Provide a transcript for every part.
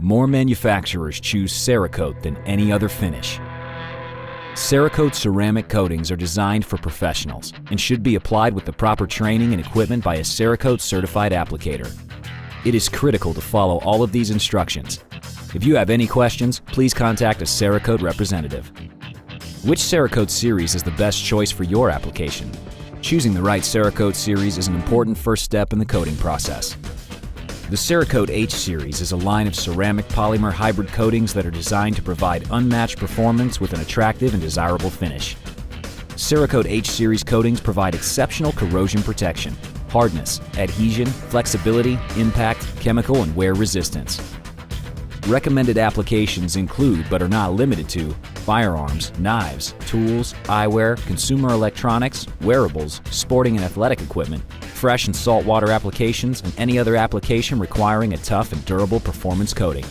More manufacturers choose Cerakote than any other finish. Cerakote ceramic coatings are designed for professionals and should be applied with the proper training and equipment by a Cerakote certified applicator. It is critical to follow all of these instructions. If you have any questions, please contact a Cerakote representative. Which Cerakote series is the best choice for your application? Choosing the right Cerakote series is an important first step in the coating process. The Cerakote H series is a line of ceramic polymer hybrid coatings that are designed to provide unmatched performance with an attractive and desirable finish. Cerakote H series coatings provide exceptional corrosion protection, hardness, adhesion, flexibility, impact, chemical, and wear resistance. Recommended applications include, but are not limited to, firearms, knives, tools, eyewear, consumer electronics, wearables, sporting and athletic equipment, fresh and saltwater applications, and any other application requiring a tough and durable performance coating.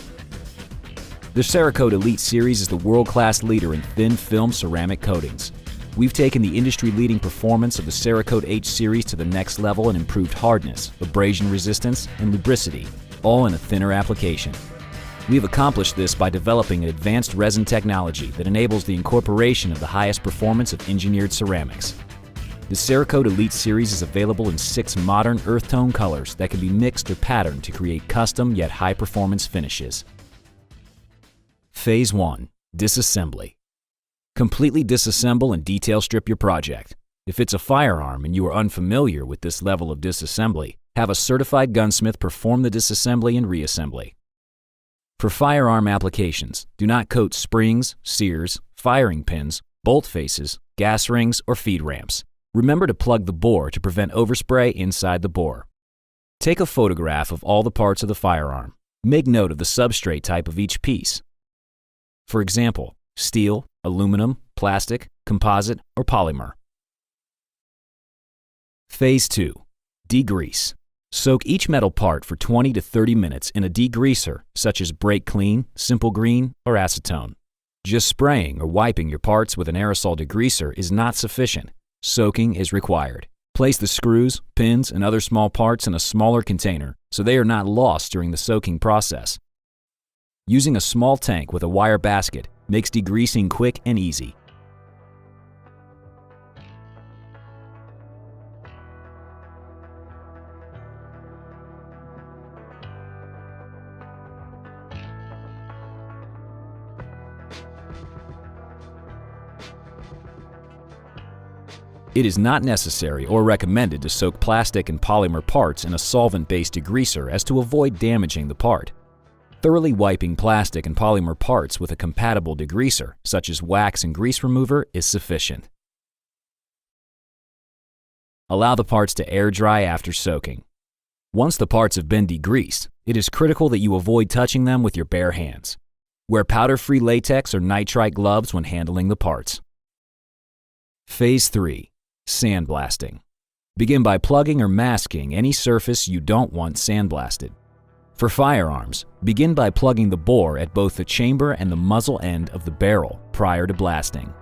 The Cerakote Elite series is the world-class leader in thin film ceramic coatings. We've taken the industry-leading performance of the Cerakote H series to the next level and improved hardness, abrasion resistance, and lubricity, all in a thinner application. We've accomplished this by developing an advanced resin technology that enables the incorporation of the highest performance of engineered ceramics. The Cerakote Elite series is available in 6 modern earth tone colors that can be mixed or patterned to create custom yet high-performance finishes. Phase 1. Disassembly. Completely disassemble and detail strip your project. If it's a firearm and you are unfamiliar with this level of disassembly, have a certified gunsmith perform the disassembly and reassembly. For firearm applications, do not coat springs, sears, firing pins, bolt faces, gas rings, or feed ramps. Remember to plug the bore to prevent overspray inside the bore. Take a photograph of all the parts of the firearm. Make note of the substrate type of each piece. For example, steel, aluminum, plastic, composite, or polymer. Phase 2. Degrease. Soak each metal part for 20 to 30 minutes in a degreaser such as Brake Clean, Simple Green, or acetone. Just spraying or wiping your parts with an aerosol degreaser is not sufficient. Soaking is required. Place the screws, pins, and other small parts in a smaller container so they are not lost during the soaking process. Using a small tank with a wire basket makes degreasing quick and easy. It is not necessary or recommended to soak plastic and polymer parts in a solvent-based degreaser as to avoid damaging the part. Thoroughly wiping plastic and polymer parts with a compatible degreaser, such as wax and grease remover, is sufficient. Allow the parts to air dry after soaking. Once the parts have been degreased, it is critical that you avoid touching them with your bare hands. Wear powder-free latex or nitrite gloves when handling the parts. Phase 3. Sandblasting. Begin by plugging or masking any surface you don't want sandblasted. For firearms, begin by plugging the bore at both the chamber and the muzzle end of the barrel prior to blasting.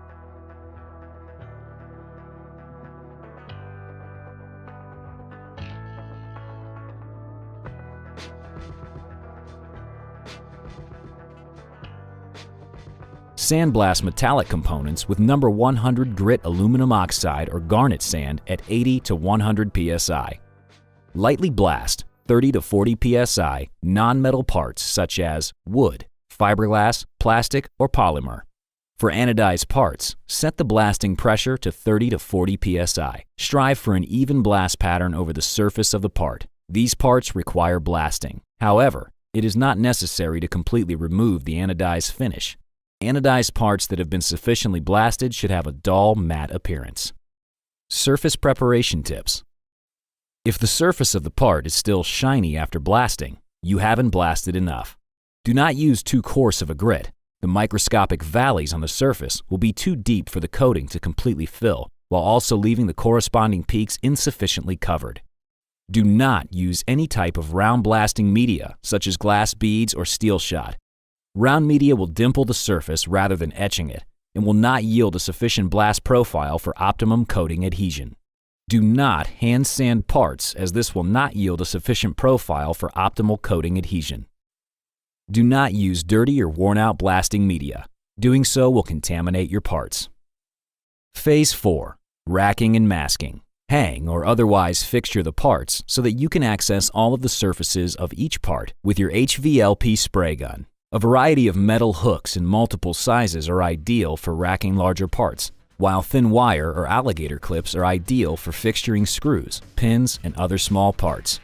Sandblast metallic components with number 100 grit aluminum oxide or garnet sand at 80 to 100 psi. Lightly blast 30 to 40 psi non-metal parts such as wood, fiberglass, plastic, or polymer. For anodized parts, set the blasting pressure to 30 to 40 psi. Strive for an even blast pattern over the surface of the part. These parts require blasting. However, it is not necessary to completely remove the anodized finish. Anodized parts that have been sufficiently blasted should have a dull, matte appearance. Surface preparation tips. If the surface of the part is still shiny after blasting, you haven't blasted enough. Do not use too coarse of a grit. The microscopic valleys on the surface will be too deep for the coating to completely fill, while also leaving the corresponding peaks insufficiently covered. Do not use any type of round blasting media, such as glass beads or steel shot. Round media will dimple the surface rather than etching it, and will not yield a sufficient blast profile for optimum coating adhesion. Do not hand sand parts, as this will not yield a sufficient profile for optimal coating adhesion. Do not use dirty or worn-out blasting media. Doing so will contaminate your parts. Phase 4. Racking and masking. Hang or otherwise fixture the parts so that you can access all of the surfaces of each part with your HVLP spray gun. A variety of metal hooks in multiple sizes are ideal for racking larger parts, while thin wire or alligator clips are ideal for fixturing screws, pins, and other small parts.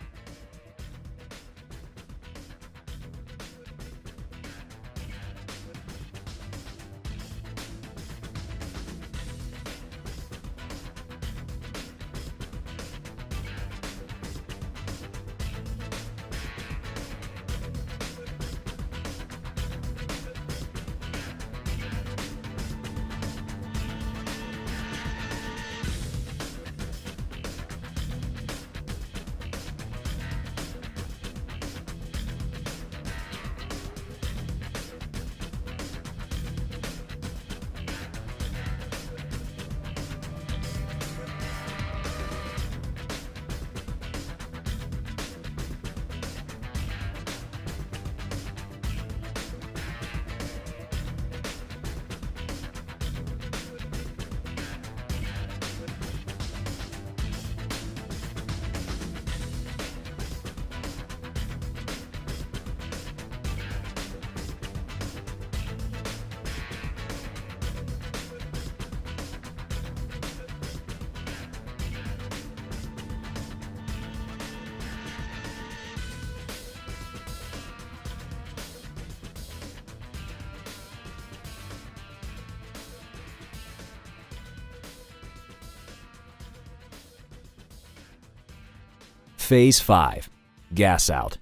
Phase 5. Gas out.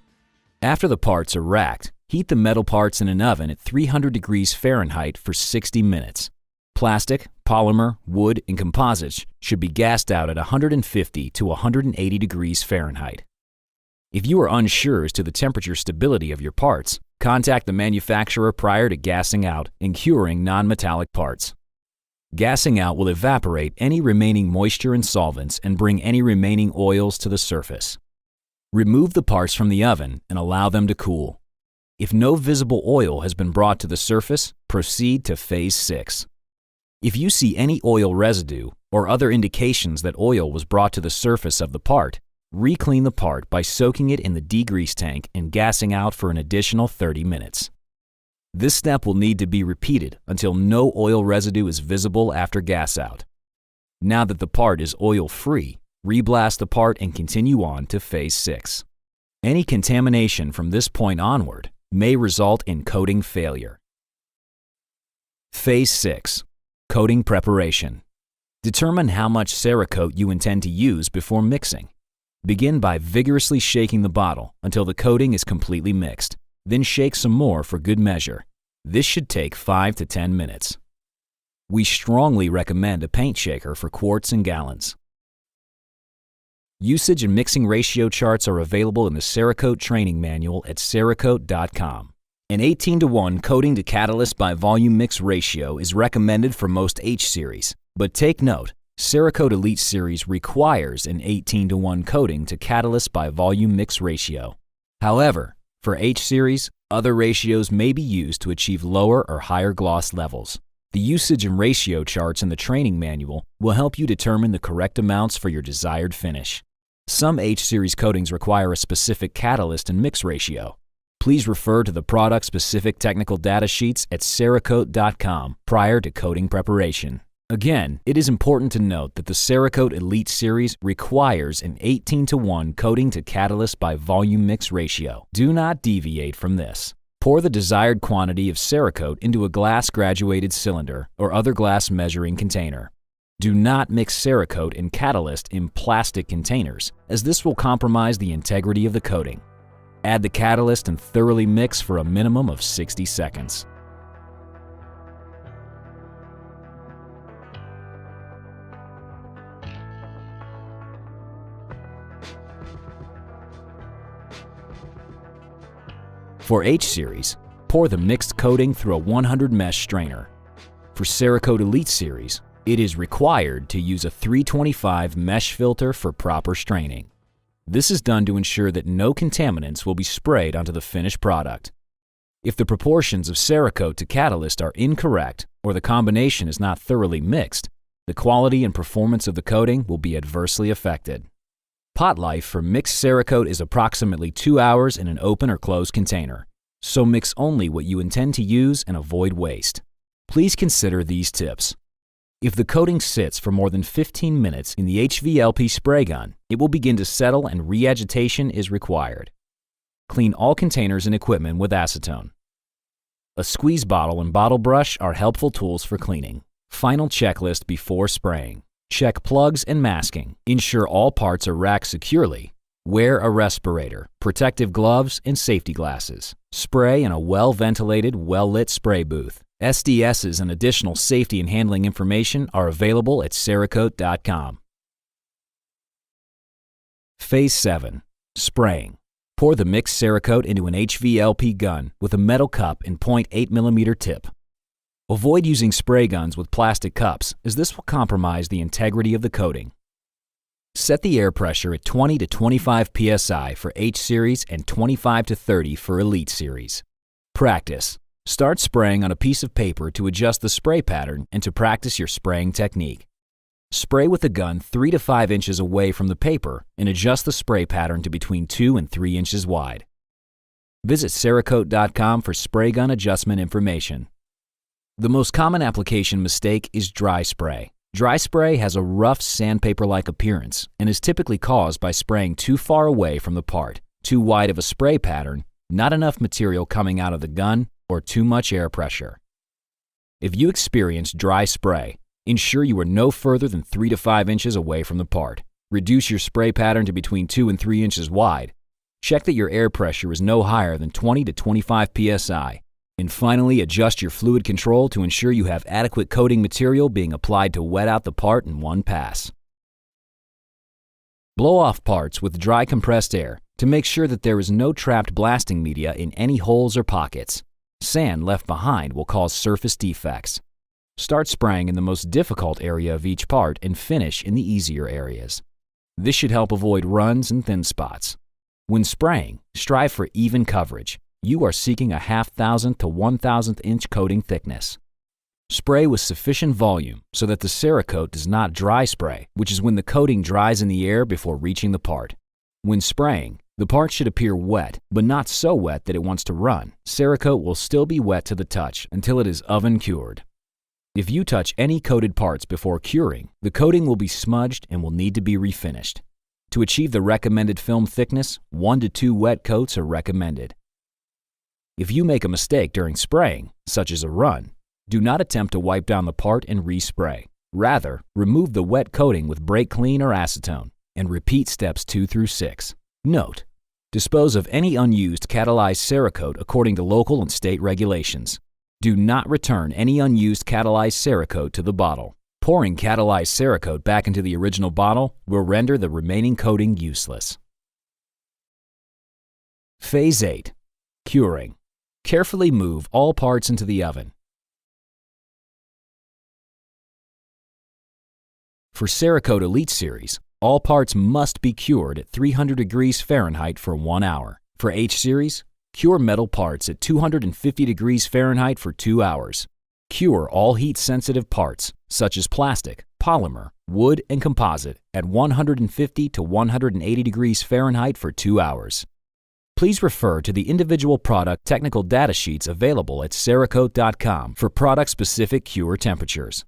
After the parts are racked, heat the metal parts in an oven at 300 degrees Fahrenheit for 60 minutes. Plastic, polymer, wood, and composites should be gassed out at 150 to 180 degrees Fahrenheit. If you are unsure as to the temperature stability of your parts, contact the manufacturer prior to gassing out and curing non-metallic parts. Gassing out will evaporate any remaining moisture and solvents and bring any remaining oils to the surface. Remove the parts from the oven and allow them to cool. If no visible oil has been brought to the surface, proceed to Phase 6. If you see any oil residue or other indications that oil was brought to the surface of the part, re-clean the part by soaking it in the degrease tank and gassing out for an additional 30 minutes. This step will need to be repeated until no oil residue is visible after gas out. Now that the part is oil-free, reblast the part and continue on to Phase 6. Any contamination from this point onward may result in coating failure. Phase 6. Coating preparation. Determine how much Cerakote you intend to use before mixing. Begin by vigorously shaking the bottle until the coating is completely mixed. Then shake some more for good measure. This should take 5 to 10 minutes. We strongly recommend a paint shaker for quarts and gallons. Usage and mixing ratio charts are available in the Cerakote training manual at cerakote.com. An 18:1 coating to catalyst by volume mix ratio is recommended for most H series, but take note, Cerakote Elite series requires an 18:1 coating to catalyst by volume mix ratio. However, for H series, other ratios may be used to achieve lower or higher gloss levels. The usage and ratio charts in the training manual will help you determine the correct amounts for your desired finish. Some H series coatings require a specific catalyst and mix ratio. Please refer to the product-specific technical data sheets at cerakote.com prior to coating preparation. Again, it is important to note that the Cerakote Elite series requires an 18:1 coating to catalyst by volume mix ratio. Do not deviate from this. Pour the desired quantity of Cerakote into a glass graduated cylinder or other glass measuring container. Do not mix Cerakote and catalyst in plastic containers, as this will compromise the integrity of the coating. Add the catalyst and thoroughly mix for a minimum of 60 seconds. For H series, pour the mixed coating through a 100 mesh strainer. For Cerakote Elite series, it is required to use a 325 mesh filter for proper straining. This is done to ensure that no contaminants will be sprayed onto the finished product. If the proportions of Cerakote to catalyst are incorrect or the combination is not thoroughly mixed, the quality and performance of the coating will be adversely affected. Pot life for mixed Cerakote is approximately 2 hours in an open or closed container, so mix only what you intend to use and avoid waste. Please consider these tips. If the coating sits for more than 15 minutes in the HVLP spray gun, it will begin to settle and re-agitation is required. Clean all containers and equipment with acetone. A squeeze bottle and bottle brush are helpful tools for cleaning. Final checklist before spraying. Check plugs and masking. Ensure all parts are racked securely. Wear a respirator, protective gloves, and safety glasses. Spray in a well-ventilated, well-lit spray booth. SDSs and additional safety and handling information are available at Cerakote.com. Phase 7. Spraying. Pour the mixed Cerakote into an HVLP gun with a metal cup and 0.8 mm tip. Avoid using spray guns with plastic cups, as this will compromise the integrity of the coating. Set the air pressure at 20 to 25 psi for H Series and 25 to 30 for Elite Series. Practice. Start spraying on a piece of paper to adjust the spray pattern and to practice your spraying technique. Spray with the gun 3 to 5 inches away from the paper and adjust the spray pattern to between 2 and 3 inches wide. Visit Cerakote.com for spray gun adjustment information. The most common application mistake is dry spray. Dry spray has a rough sandpaper-like appearance and is typically caused by spraying too far away from the part, too wide of a spray pattern, not enough material coming out of the gun, or too much air pressure. If you experience dry spray, ensure you are no further than 3 to 5 inches away from the part. Reduce your spray pattern to between 2 and 3 inches wide. Check that your air pressure is no higher than 20 to 25 psi. And finally, adjust your fluid control to ensure you have adequate coating material being applied to wet out the part in one pass. Blow off parts with dry compressed air to make sure that there is no trapped blasting media in any holes or pockets. Sand left behind will cause surface defects. Start spraying in the most difficult area of each part and finish in the easier areas. This should help avoid runs and thin spots. When spraying, strive for even coverage. You are seeking a 0.5 to 1/1000 inch coating thickness. Spray with sufficient volume so that the Cerakote does not dry spray, which is when the coating dries in the air before reaching the part. When spraying, the part should appear wet, but not so wet that it wants to run. Cerakote will still be wet to the touch until it is oven cured. If you touch any coated parts before curing, the coating will be smudged and will need to be refinished. To achieve the recommended film thickness, 1 to 2 wet coats are recommended. If you make a mistake during spraying, such as a run, do not attempt to wipe down the part and respray. Rather, remove the wet coating with brake clean or acetone and repeat steps 2 through 6. Note: dispose of any unused catalyzed Cerakote according to local and state regulations. Do not return any unused catalyzed Cerakote to the bottle. Pouring catalyzed Cerakote back into the original bottle will render the remaining coating useless. Phase 8. Curing. Carefully move all parts into the oven. For Cerakote Elite Series, all parts must be cured at 300 degrees Fahrenheit for 1 hour. For H Series, cure metal parts at 250 degrees Fahrenheit for 2 hours. Cure all heat-sensitive parts, such as plastic, polymer, wood, and composite, at 150 to 180 degrees Fahrenheit for 2 hours. Please refer to the individual product technical data sheets available at Cerakote.com for product-specific cure temperatures.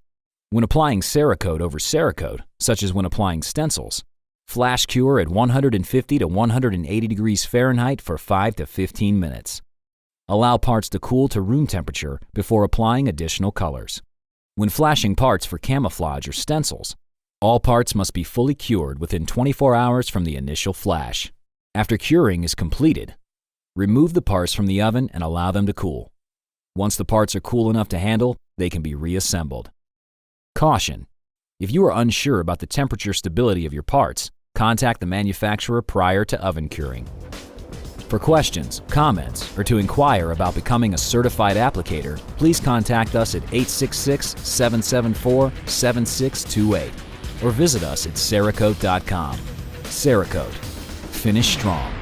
When applying Cerakote over Cerakote, such as when applying stencils, flash cure at 150 to 180 degrees Fahrenheit for 5 to 15 minutes. Allow parts to cool to room temperature before applying additional colors. When flashing parts for camouflage or stencils, all parts must be fully cured within 24 hours from the initial flash. After curing is completed, remove the parts from the oven and allow them to cool. Once the parts are cool enough to handle, they can be reassembled. Caution: if you are unsure about the temperature stability of your parts, contact the manufacturer prior to oven curing. For questions, comments, or to inquire about becoming a certified applicator, please contact us at 866-774-7628 or visit us at Cerakote.com. Cerakote. Finish strong.